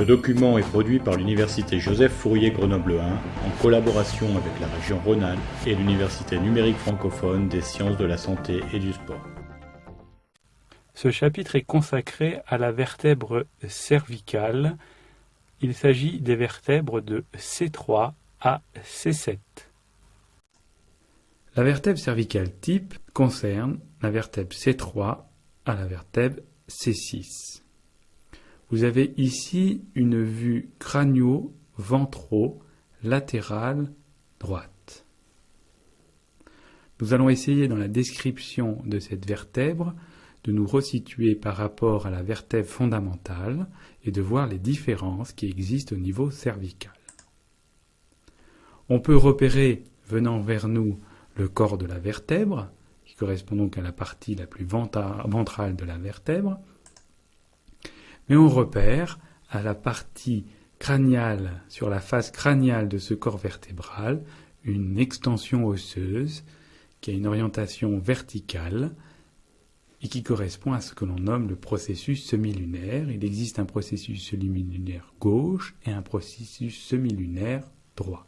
Ce document est produit par l'Université Joseph Fourier Grenoble 1 en collaboration avec la région Rhône-Alpes et l'Université numérique francophone des sciences de la santé et du sport. Ce chapitre est consacré à la vertèbre cervicale. Il s'agit des vertèbres de C3 à C7. La vertèbre cervicale type concerne la vertèbre C3 à la vertèbre C6. Vous avez ici une vue crânio-ventro-latérale droite. Nous allons essayer dans la description de cette vertèbre de nous resituer par rapport à la vertèbre fondamentale et de voir les différences qui existent au niveau cervical. On peut repérer, venant vers nous, le corps de la vertèbre, qui correspond donc à la partie la plus ventrale de la vertèbre, mais on repère à la partie crâniale, sur la face crâniale de ce corps vertébral, une extension osseuse qui a une orientation verticale et qui correspond à ce que l'on nomme le processus semi-lunaire. Il existe un processus semi-lunaire gauche et un processus semi-lunaire droit.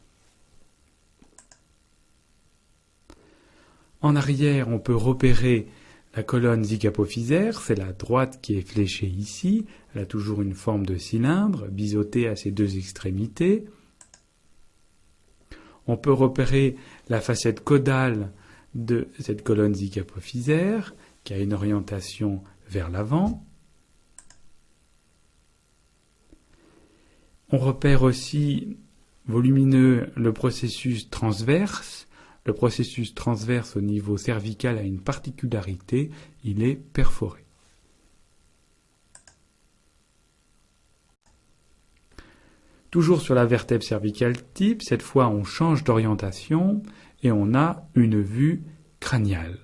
En arrière, on peut repérer la colonne zygapophysaire, c'est la droite qui est fléchée ici. Elle a toujours une forme de cylindre, biseauté à ses deux extrémités. On peut repérer la facette caudale de cette colonne zygapophysaire, qui a une orientation vers l'avant. On repère aussi volumineux le processus transverse. Le processus transverse au niveau cervical a une particularité, il est perforé. Toujours sur la vertèbre cervicale type, cette fois on change d'orientation et on a une vue crâniale.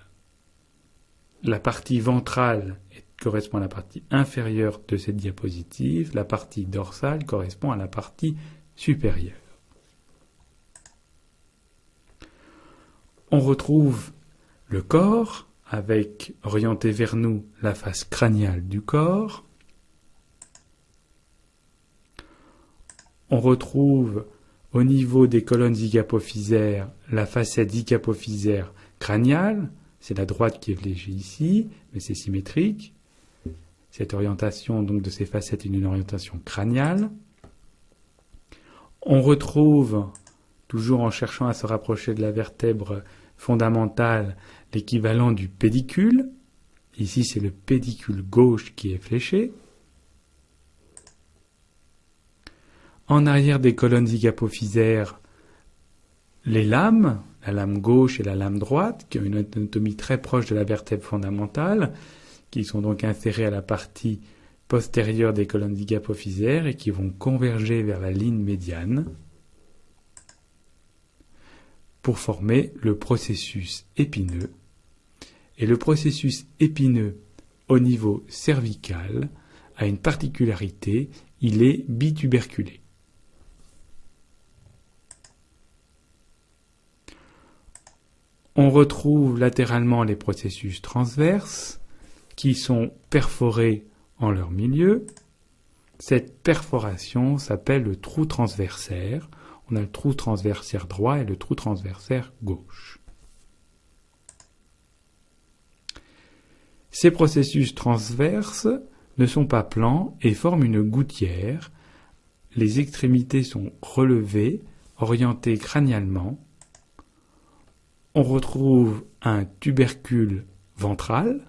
La partie ventrale correspond à la partie inférieure de cette diapositive, la partie dorsale correspond à la partie supérieure. On retrouve le corps, avec, orienté vers nous, la face crâniale du corps. On retrouve, au niveau des colonnes zygapophysaires, la facette zygapophysaire crâniale. C'est la droite qui est fléchée ici, mais c'est symétrique. Cette orientation donc de ces facettes est une orientation crâniale. On retrouve, toujours en cherchant à se rapprocher de la vertèbre fondamentale, l'équivalent du pédicule. Ici, c'est le pédicule gauche qui est fléché. En arrière des colonnes zygapophysaires, les lames, la lame gauche et la lame droite, qui ont une anatomie très proche de la vertèbre fondamentale, qui sont donc insérées à la partie postérieure des colonnes zygapophysaires et qui vont converger vers la ligne médiane pour former le processus épineux. Et le processus épineux au niveau cervical a une particularité, il est bituberculé. On retrouve latéralement les processus transverses qui sont perforés en leur milieu. Cette perforation s'appelle le trou transversaire. On a le trou transversaire droit et le trou transversaire gauche. Ces processus transverses ne sont pas plans et forment une gouttière. Les extrémités sont relevées, orientées crânialement. On retrouve un tubercule ventral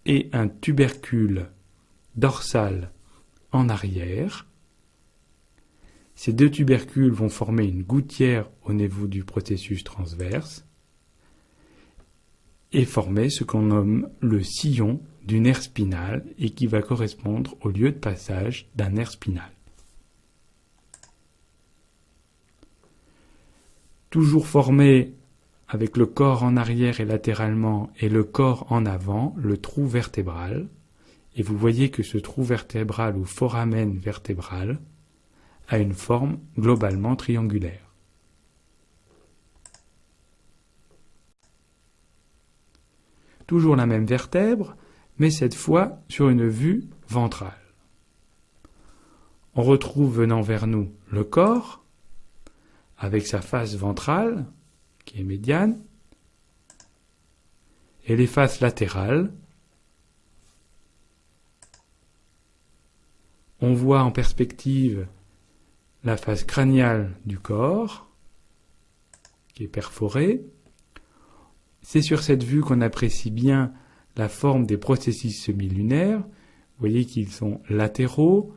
et un tubercule dorsal en arrière. Ces deux tubercules vont former une gouttière au niveau du processus transverse et former ce qu'on nomme le sillon du nerf spinal et qui va correspondre au lieu de passage d'un nerf spinal. Toujours formé avec le corps en arrière et latéralement et le corps en avant, le trou vertébral. Et vous voyez que ce trou vertébral ou foramen vertébral a une forme globalement triangulaire. Toujours la même vertèbre, mais cette fois sur une vue ventrale. On retrouve venant vers nous le corps, avec sa face ventrale, qui est médiane, et les faces latérales. On voit en perspective la face crâniale du corps, qui est perforée. C'est sur cette vue qu'on apprécie bien la forme des processus semilunaires. Vous voyez qu'ils sont latéraux,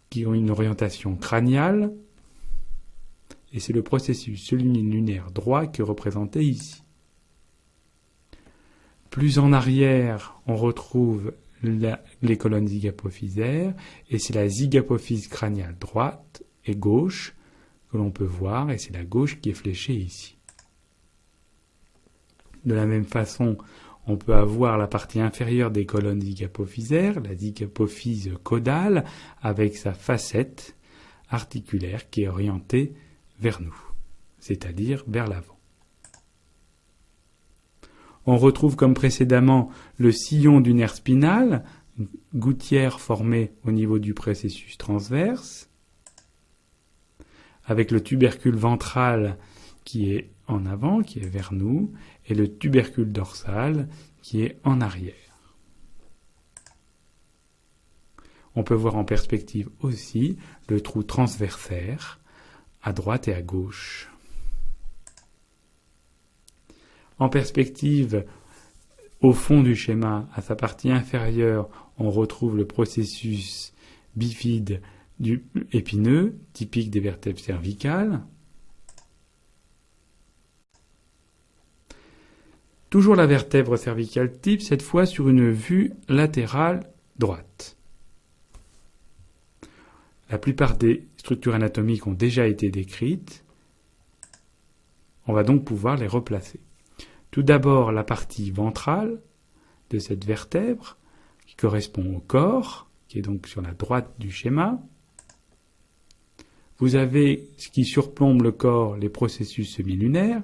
qui ont une orientation crâniale, et c'est le processus semilunaire droit qui est représenté ici. Plus en arrière, on retrouve les colonnes zygapophysaires, et c'est la zygapophyse crâniale droite et gauche que l'on peut voir, et c'est la gauche qui est fléchée ici. De la même façon, on peut avoir la partie inférieure des colonnes zygapophysaires, la zygapophyse caudale, avec sa facette articulaire qui est orientée vers nous, c'est-à-dire vers l'avant. On retrouve comme précédemment le sillon du nerf spinal, une gouttière formée au niveau du processus transverse, avec le tubercule ventral qui est en avant, qui est vers nous, et le tubercule dorsal qui est en arrière. On peut voir en perspective aussi le trou transversaire à droite et à gauche. En perspective, au fond du schéma, à sa partie inférieure, on retrouve le processus bifide du épineux, typique des vertèbres cervicales. Toujours la vertèbre cervicale type, cette fois sur une vue latérale droite. La plupart des structures anatomiques ont déjà été décrites. On va donc pouvoir les replacer. Tout d'abord, la partie ventrale de cette vertèbre, qui correspond au corps, qui est donc sur la droite du schéma. Vous avez ce qui surplombe le corps, les processus semilunaires.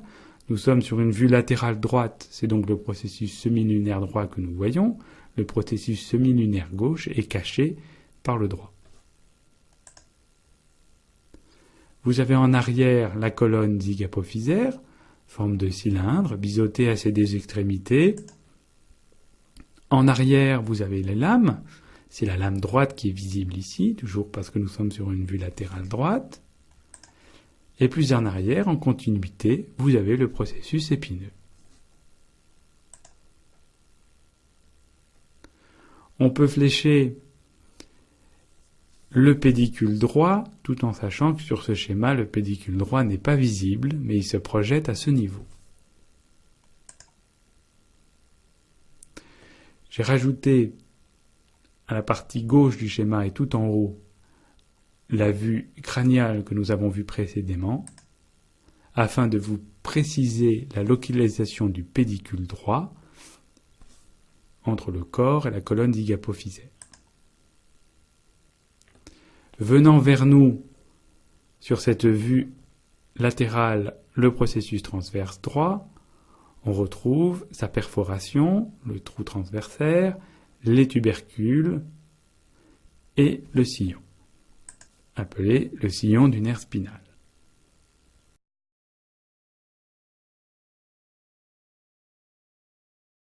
Nous sommes sur une vue latérale droite, c'est donc le processus semilunaire droit que nous voyons. Le processus semilunaire gauche est caché par le droit. Vous avez en arrière la colonne zygapophysaire, forme de cylindre, biseauté à ses deux extrémités. En arrière, vous avez les lames. C'est la lame droite qui est visible ici, toujours parce que nous sommes sur une vue latérale droite. Et plus en arrière, en continuité, vous avez le processus épineux. On peut flécher le pédicule droit, tout en sachant que sur ce schéma, le pédicule droit n'est pas visible, mais il se projette à ce niveau. J'ai rajouté à la partie gauche du schéma et tout en haut la vue crâniale que nous avons vue précédemment, afin de vous préciser la localisation du pédicule droit entre le corps et la colonne zygapophysaire. Venant vers nous, sur cette vue latérale, le processus transverse droit, on retrouve sa perforation, le trou transversaire, les tubercules et le sillon, appelé le sillon du nerf spinal.